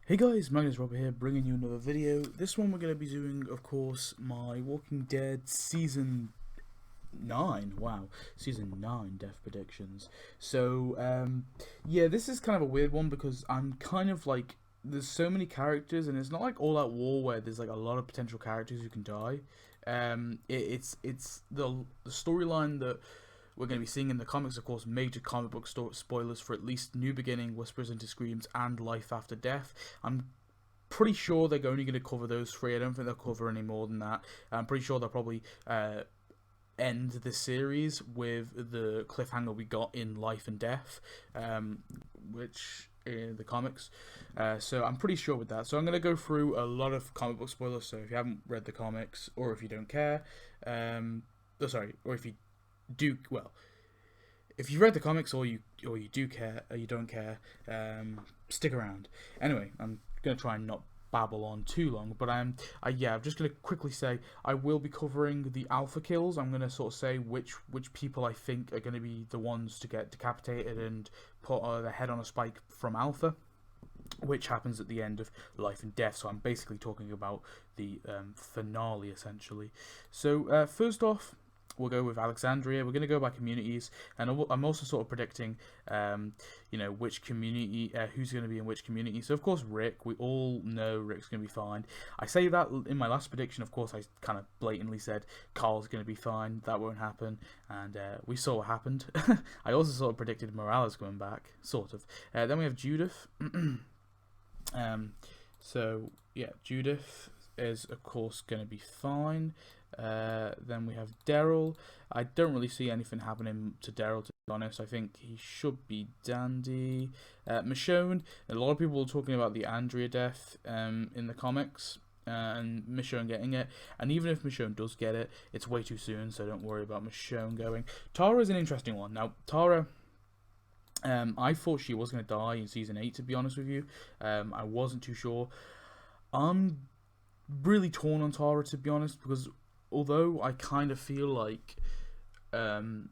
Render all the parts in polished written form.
Hey guys, Magnus here, bringing you another video. This one we're going to be doing, of course, my Walking Dead Season 9. Wow, Season 9 death predictions. Yeah, this is kind of a weird one because I'm kind of like, there's so many characters and it's not like All Out War where there's like a lot of potential characters who can die. It's the storyline that we're going to be seeing in the comics, of course, major comic book spoilers for at least New Beginning, Whispers into Screams, and Life After Death. I'm pretty sure they're only going to cover those three. I don't think they'll cover any more than that. I'm pretty sure they'll probably end the series with the cliffhanger we got in Life and Death, which in the comics. So I'm pretty sure with that. So I'm going to go through a lot of comic book spoilers. So if you haven't read the comics, or if you don't care, or if you do, well, if you read the comics or you do care or you don't care, stick around. Anyway, I'm gonna try and not babble on too long, but I'm just gonna quickly say I will be covering the alpha kills. I'm gonna sort of say which people I think are gonna be the ones to get decapitated and put their head on a spike from alpha, which happens at the end of Life and Death. So I'm basically talking about the finale essentially. So first off, we'll go with Alexandria. We're going to go by communities, and I'm also sort of predicting, which community, who's going to be in which community. So of course Rick, we all know Rick's going to be fine. I say that in my last prediction. Of course, I kind of blatantly said Carl's going to be fine. That won't happen, and we saw what happened. I also sort of predicted Morales coming back, sort of. Then we have Judith. So yeah, Judith is of course going to be fine. Then we have Daryl. I don't really see anything happening to Daryl, to be honest. I think he should be dandy. Michonne, a lot of people are talking about the Andrea death in the comics, and Michonne getting it. And even if Michonne does get it, it's way too soon, so don't worry about Michonne going. Tara is an interesting one. Now, Tara, I thought she was going to die in Season 8, to be honest with you. I wasn't too sure. I'm really torn on Tara, to be honest, because although I kind of feel like, there's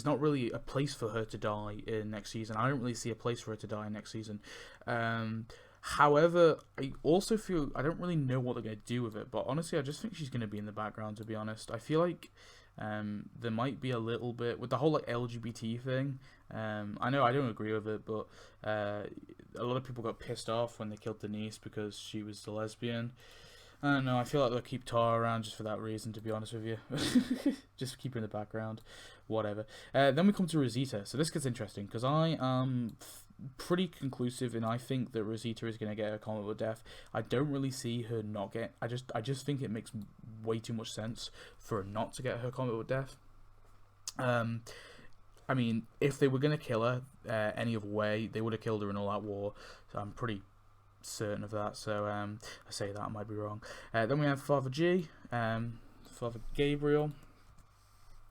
not really a place for her to die in next season. I don't really see a place for her to die in next season. However, I also feel I don't really know what they're going to do with it. But honestly, I just think she's going to be in the background, to be honest. I feel like there might be a little bit with the whole like LGBT thing. I know I don't agree with it, but a lot of people got pissed off when they killed Denise because she was the lesbian. I don't know, I feel like they'll keep Tara around just for that reason, to be honest with you. Just keep her in the background, whatever. Then we come to Rosita. So this gets interesting, because I am pretty conclusive, and I think that Rosita is going to get a comic book death. I don't really see her not get. I just think it makes way too much sense for her not to get her comic book death. I mean, if they were going to kill her any other way, they would have killed her in All Out War. So I'm pretty certain of that, so I say that, I might be wrong. Then we have Father G, Father Gabriel.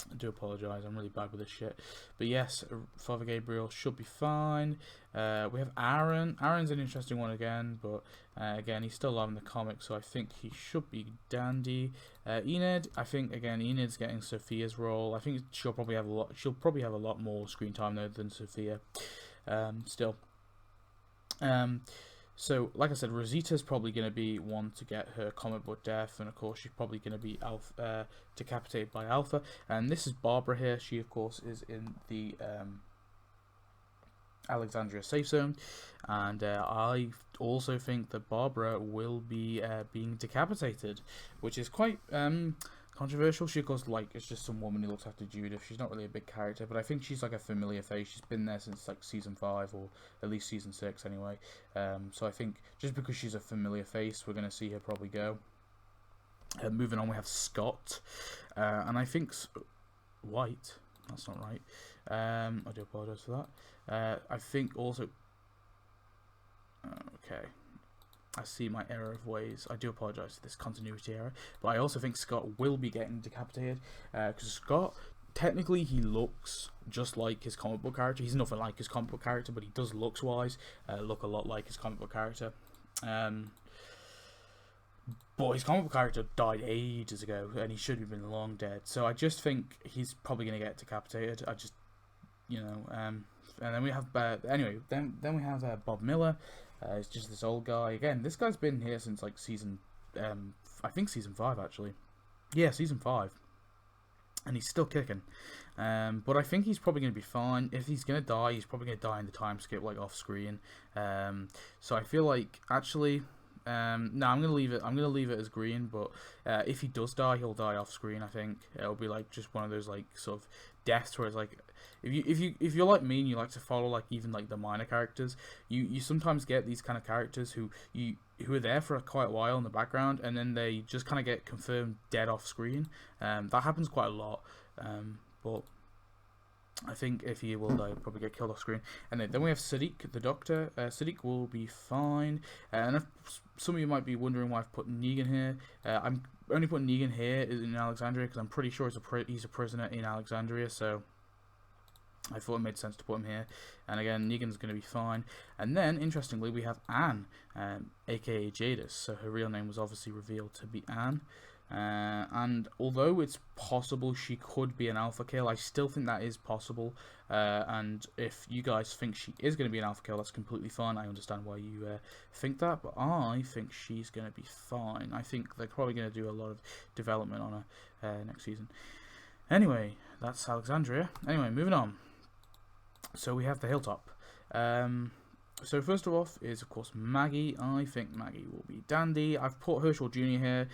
I do apologise, I'm really bad with this shit. But yes, Father Gabriel should be fine. We have Aaron. Aaron's an interesting one again, but again, he's still alive in the comics, so I think he should be dandy. Enid, I think again, Enid's getting Sophia's role. I think she'll probably have a lot more screen time though than Sophia. Still. So, like I said, Rosita's probably going to be one to get her comic book death, and of course she's probably going to be decapitated by Alpha. And this is Barbara here. She, of course, is in the Alexandria safe zone, and I also think that Barbara will be being decapitated, which is quite controversial. She goes like it's just some woman who looks after Judith. She's not really a big character, but I think she's like a familiar face. She's been there since like season 5 or at least season 6 anyway. So I think just because she's a familiar face, we're gonna see her probably go. Moving on, we have Scott, and I think White. That's not right. I do apologize for that. I think also. Okay. I see my error of ways. I do apologise for this continuity error, but I also think Scott will be getting decapitated, because Scott, technically he looks just like his comic book character. He's nothing like his comic book character, but he does looks wise look a lot like his comic book character. But his comic book character died ages ago, and he should have been long dead. So I just think he's probably going to get decapitated. I just, and then we have anyway. Then we have Bob Miller. It's just this old guy again. This guy's been here since like season, I think season 5 actually. Yeah, season 5. And he's still kicking. But I think he's probably going to be fine. If he's going to die, he's probably going to die in the time skip, like off screen. So I feel like actually, no, I'm going to leave it. I'm going to leave it as green. But if he does die, he'll die off screen. I think it'll be like just one of those like sort of deaths where it's like, if you're like me and you like to follow like even like the minor characters, you sometimes get these kind of characters who are there for quite a while in the background, and then they just kind of get confirmed dead off screen. That happens quite a lot. But I think if he will die, he'll probably get killed off screen. And then we have Sadiq, the Doctor. Sadiq will be fine. And if some of you might be wondering why I've put Negan here, I'm only putting Negan here in Alexandria because I'm pretty sure he's a prisoner in Alexandria. So I thought it made sense to put him here. And again, Negan's going to be fine. And then, interestingly, we have Anne, aka Jadis. So her real name was obviously revealed to be Anne. And although it's possible she could be an alpha kill, I still think that is possible. And if you guys think she is going to be an alpha kill, that's completely fine. I understand why you think that, but I think she's going to be fine. I think they're probably going to do a lot of development on her next season. Anyway, that's Alexandria. Anyway, moving on. So we have the Hilltop. So first of all is of course Maggie. I think Maggie will be dandy. I've put Herschel Jr. here.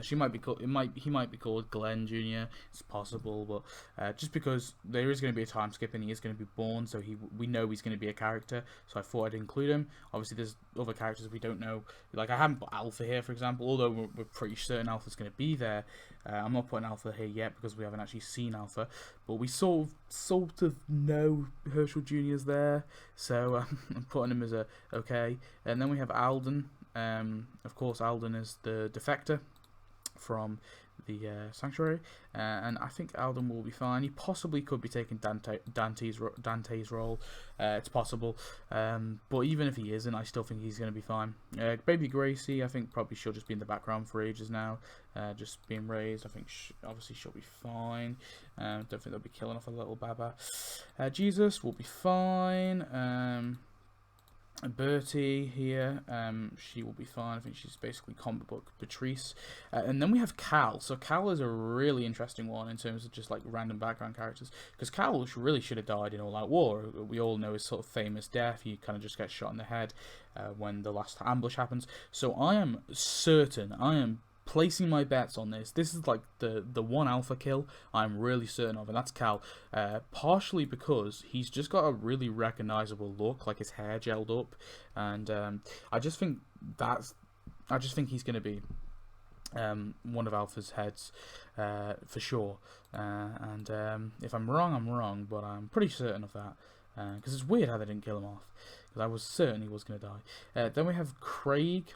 She might be called. He might be called Glenn Jr. It's possible, but just because there is going to be a time skip and he is going to be born, so we know he's going to be a character. So I thought I'd include him. Obviously, there's other characters we don't know. Like I haven't put Alpha here, for example. Although we're pretty certain Alpha's going to be there. I'm not putting Alpha here yet because we haven't actually seen Alpha, but we sort of know Herschel Jr. is there, so I'm putting him as a okay. And then we have Alden. Of course, Alden is the defector from the Sanctuary, and I think Alden will be fine. He possibly could be taking Dante's role. It's possible, but even if he isn't, I still think he's going to be fine. Baby Gracie, I think probably she'll just be in the background for ages now, just being raised. I think obviously she'll be fine. Don't think they'll be killing off a little Baba. Jesus will be fine. Bertie here, she will be fine. I think she's basically comic book Patrice. And then we have Cal. So Cal is a really interesting one in terms of just like random background characters, because Cal really should have died in All Out War. We all know his sort of famous death. He kind of just gets shot in the head when the last ambush happens. So I am certain, I am placing my bets on this. This is like the one alpha kill I'm really certain of, and that's Cal. Partially because he's just got a really recognizable look, like his hair gelled up, and I just think he's going to be one of Alpha's heads for sure. And if I'm wrong, I'm wrong, but I'm pretty certain of that. Because it's weird how they didn't kill him off, because I was certain he was going to die. Then we have Craig,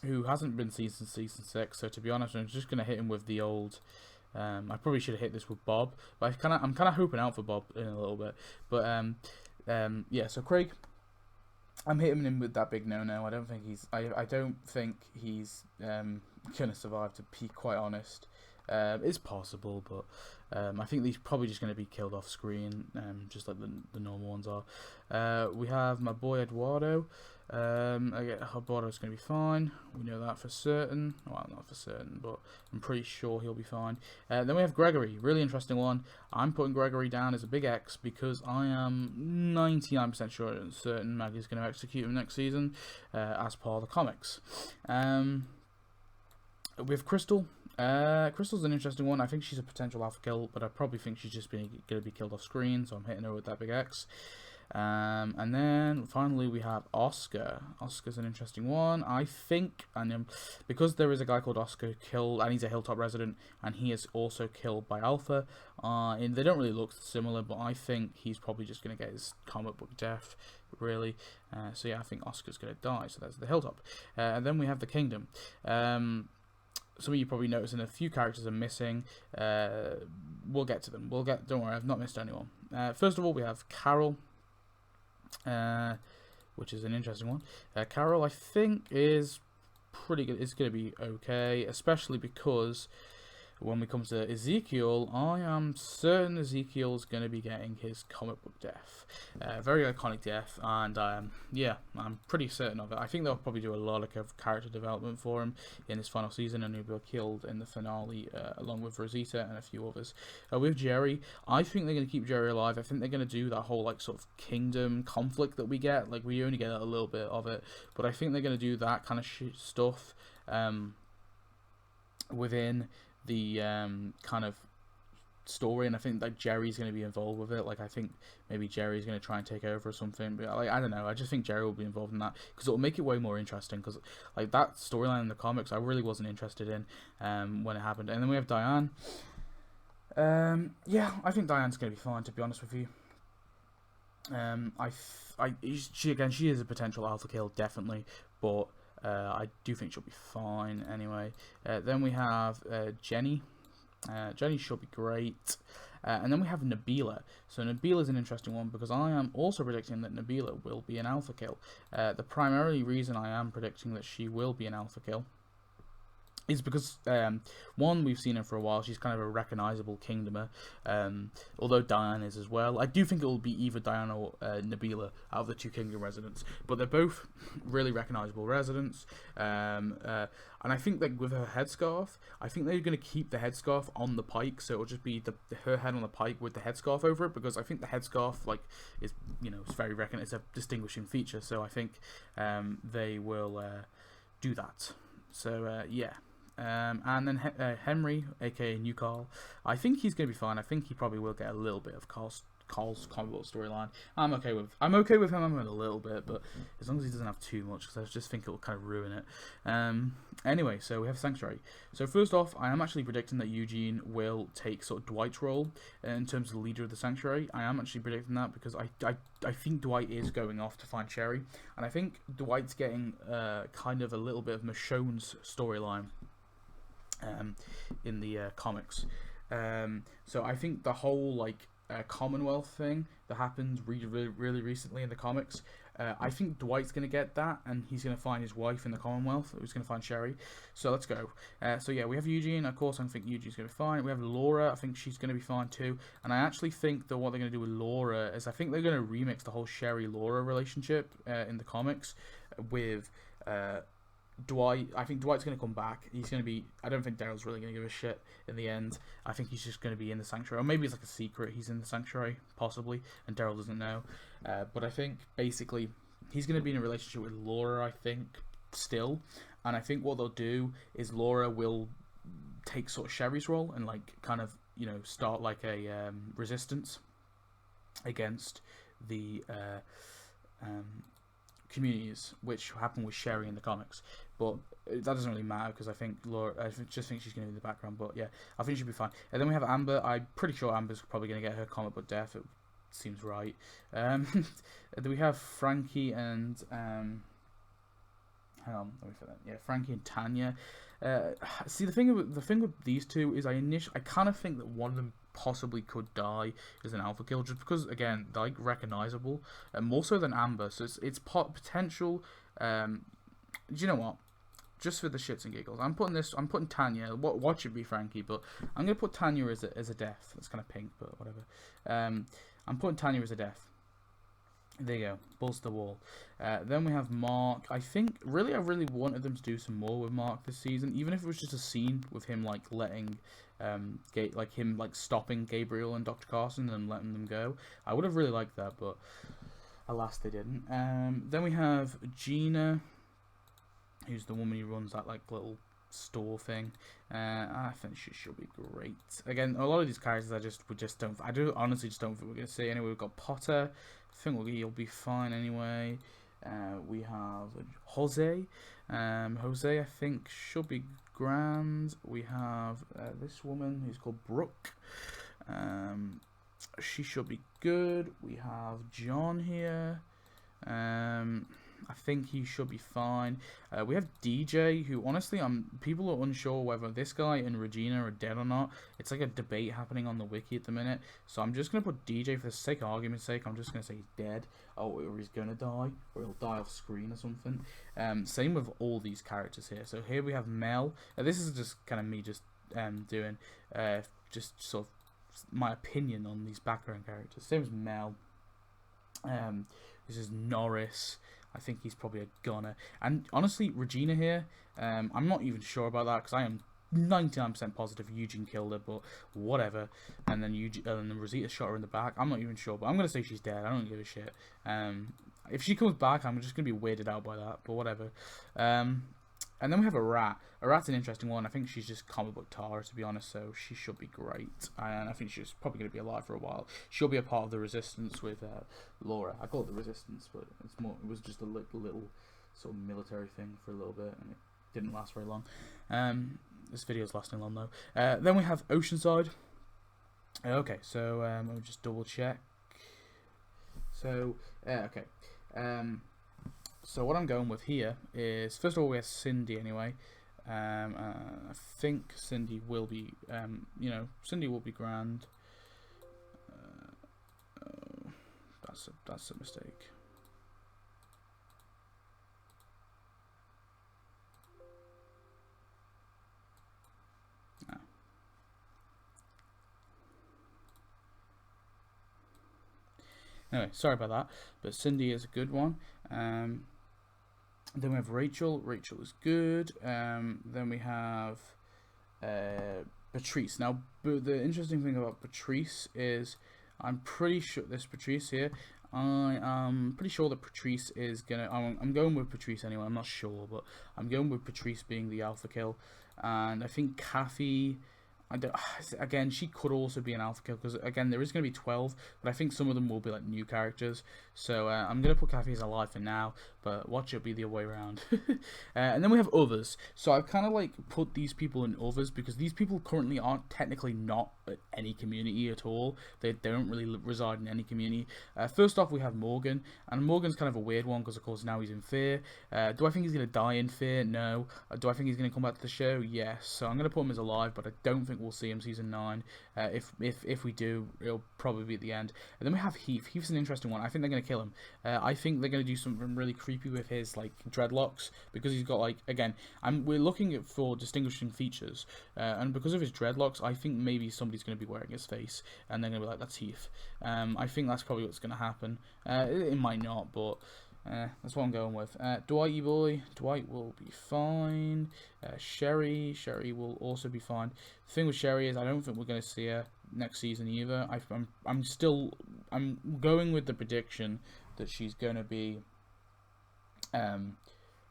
who hasn't been seen since season 6, so to be honest, I'm just going to hit him with the old... I probably should have hit this with Bob, but I'm kind of hoping out for Bob in a little bit. But yeah, so Craig, I'm hitting him with that big no-no. I don't think he's going to survive, to be quite honest. It's possible, but I think he's probably just going to be killed off screen, just like the normal ones are. We have my boy Eduardo. Eduardo's going to be fine. We know that for certain. Well, not for certain, but I'm pretty sure he'll be fine. Then we have Gregory. Really interesting one. I'm putting Gregory down as a big X because I am 99% sure and certain Maggie's going to execute him next season, as per the comics. We have Crystal. Crystal's an interesting one. I think she's a potential alpha kill, but I probably think she's just going to be killed off screen, so I'm hitting her with that big X. And then finally we have Oscar. Oscar's an interesting one, I think, and because there is a guy called Oscar killed, and he's a Hilltop resident, and he is also killed by Alpha. And they don't really look similar, but I think he's probably just going to get his comic book death, really. So yeah, I think Oscar's going to die. So that's the Hilltop. And then we have the Kingdom. Some of you probably noticing a few characters are missing. We'll get to them. Don't worry, I've not missed anyone. First of all, we have Carol, which is an interesting one. Carol, I think, is pretty good. It's going to be okay, especially because when we come to Ezekiel, I am certain Ezekiel's going to be getting his comic book death. Very iconic death, and yeah, I'm pretty certain of it. I think they'll probably do a lot of character development for him in his final season, and he'll be killed in the finale along with Rosita and a few others. With Jerry, I think they're going to keep Jerry alive. I think they're going to do that whole like sort of kingdom conflict that we get. Like, we only get a little bit of it, but I think they're going to do that kind of stuff within the kind of story, and I think like Jerry's going to be involved with it. Like, I think maybe Jerry's going to try and take over or something, but like, I don't know, I just think Jerry will be involved in that because it'll make it way more interesting, because like that storyline in the comics I really wasn't interested in when it happened. And then we have Diane. Yeah, I think Diane's going to be fine, to be honest with you. She is a potential alpha kill, definitely, but I do think she'll be fine anyway. Then we have Jenny. Jenny should be great. And then we have Nabila. So Nabila is an interesting one because I am also predicting that Nabila will be an alpha kill. The primary reason I am predicting that she will be an alpha kill is because, one, we've seen her for a while. She's kind of a recognisable kingdomer, although Diane is as well. I do think it will be either Diane or Nabila out of the two kingdom residents, but they're both really recognisable residents. And I think that with her headscarf, I think they're going to keep the headscarf on the pike, so it'll just be her head on the pike with the headscarf over it, because I think the headscarf, like, is, you know, it's very it's a distinguishing feature. So I think they will do that. So yeah. And then Henry, aka New Carl, I think he's going to be fine. I think he probably will get a little bit of Carl's comic book storyline. I'm okay with him. I'm a little bit, but as long as he doesn't have too much, because I just think it will kind of ruin it. Anyway, so we have Sanctuary. So first off, I am actually predicting that Eugene will take sort of Dwight's role in terms of the leader of the Sanctuary. I am actually predicting that because I think Dwight is going off to find Sherry, and I think Dwight's getting kind of a little bit of Michonne's storyline in the comics. So I think the whole like Commonwealth thing that happened really recently in the comics, I think Dwight's going to get that, and he's going to find his wife in the Commonwealth. He's going to find Sherry. So let's go. So yeah, we have Eugene. Of course, I think Eugene's going to be fine. We have Laura. I think she's going to be fine too. And I actually think that what they're going to do with Laura is I think they're going to remix the whole Sherry-Laura relationship in the comics with Dwight. I think Dwight's going to come back. He's going to be... I don't think Daryl's really going to give a shit in the end. I think he's just going to be in the Sanctuary. Or maybe it's like a secret. He's in the Sanctuary, possibly, and Daryl doesn't know. But I think, basically, he's going to be in a relationship with Laura, I think, still. And I think what they'll do is Laura will take sort of Sherry's role and, like, kind of, you know, start, like, a resistance against the... communities, which happened with Sherry in the comics, but that doesn't really matter because I think Laura, I just think she's going to be in the background. But yeah, I think she'll be fine. And then we have Amber. I'm pretty sure Amber's probably going to get her comic book death. It seems right. Then we have Frankie and hang on, let me fit that. Yeah, Frankie and Tanya. See, the thing with these two is I kind of think that one of them possibly could die as an alpha kill, just because, again, they're like recognizable, more so than Amber. So it's potential. Do you know what? Just for the shits and giggles, I'm putting Tanya. What should be Frankie, but I'm gonna put Tanya as a death. That's kind of pink, but whatever. I'm putting Tanya as a death. There you go, balls to the wall. Then we have Mark. I really wanted them to do some more with Mark this season, even if it was just a scene with him like letting, him like stopping Gabriel and Dr. Carson and letting them go. I would have really liked that, but alas, they didn't. Then we have Gina, who's the woman who runs that like little store thing. I think she'll be great. Again, a lot of these characters I honestly just don't think we're gonna see. Anyway, we've got Potter. I think he'll be fine anyway. We have Jose. Jose, I think, should be grand. We have this woman who's called Brooke. She should be good. We have John here. I think he should be fine. We have DJ, who honestly, people are unsure whether this guy and Regina are dead or not. It's like a debate happening on the wiki at the minute. So I'm just going to put DJ for the sake of argument's sake. I'm just going to say he's dead. Or he's going to die. Or he'll die off screen or something. Same with all these characters here. So here we have Mel. This is just kind of me just doing just sort of my opinion on these background characters. Same as Mel. This is Norris. I think he's probably a gunner. And honestly, Regina here, I'm not even sure about that because I am 99% positive Eugene killed her, but whatever. And then Rosita shot her in the back. I'm not even sure, but I'm gonna say she's dead. I don't give a shit. If she comes back, I'm just gonna be weirded out by that, but whatever. And then we have a rat. A rat's an interesting one. I think she's just comic book Tara, to be honest, so she should be great. And I think she's probably going to be alive for a while. She'll be a part of the Resistance with Laura. I call it the Resistance, but it's more. It was just a little sort of military thing for a little bit, and it didn't last very long. This video's lasting long, though. Then we have Oceanside. Okay, so let me just double check. So, okay. So what I'm going with here is, first of all, we have Cindy anyway. I think Cindy will be, Cindy will be grand. Oh, that's a mistake. No. Anyway, sorry about that, but Cindy is a good one. Then we have Rachel. Rachel is good. Then we have Patrice. Now, the interesting thing about Patrice is, I'm pretty sure this Patrice here. I am pretty sure that Patrice is gonna. I'm going with Patrice anyway. I'm not sure, but I'm going with Patrice being the alpha kill, and I think Kathy. Again, she could also be an alpha kill because again there is going to be 12, but I think some of them will be like new characters. So I'm going to put Kathy as alive for now, but watch it be the other way around. And then we have others. So I've kind of like put these people in others because these people currently aren't technically not at any community at all. They don't really reside in any community. First off, we have Morgan, and Morgan's kind of a weird one because of course now he's in Fear. Do I think he's going to die in Fear? No. Do I think he's going to come back to the show? Yes. So I'm going to put him as alive, but I don't think we'll see him season 9. If we do, it'll probably be at the end. And then we have Heath. Heath's an interesting one. I think they're going to kill him. I think they're going to do something really creepy with his like dreadlocks because he's got like, again, we're looking for distinguishing features, and because of his dreadlocks, I think maybe somebody's going to be wearing his face, and they're going to be like, that's Heath. I think that's probably what's going to happen. It might not, but that's what I'm going with. Dwight boy. Dwight will be fine. Sherry will also be fine. The thing with Sherry is I don't think we're going to see her next season either. I'm going with the prediction that she's going to be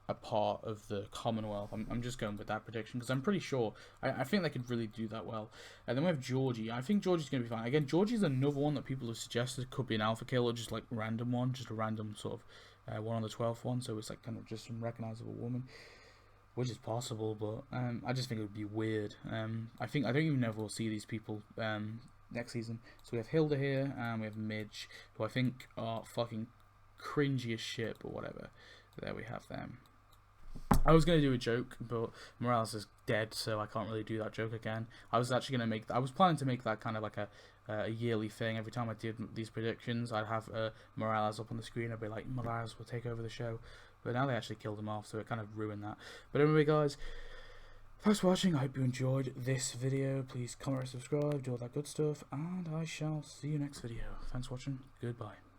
a part of the Commonwealth. I'm just going with that prediction because I'm pretty sure. I think they could really do that well. And then we have Georgie. I think Georgie's going to be fine. Again, Georgie's another one that people have suggested could be an alpha kill or just like random one, just a random sort of one on the 12th one. So it's like kind of just some recognizable woman, which is possible, but I just think it would be weird. I don't even know if we'll see these people next season. So we have Hilda here, and we have Midge, who I think are fucking cringy as shit, but whatever. There we have them. I was going to do a joke, but Morales is dead, so I can't really do that joke again. I was actually going to I was planning to make that kind of like a yearly thing. Every time I did these predictions, I'd have Morales up on the screen. I'd be like, Morales will take over the show. But now they actually killed him off, so it kind of ruined that. But anyway, guys, thanks for watching. I hope you enjoyed this video. Please comment, subscribe, do all that good stuff, and I shall see you next video. Thanks for watching. Goodbye.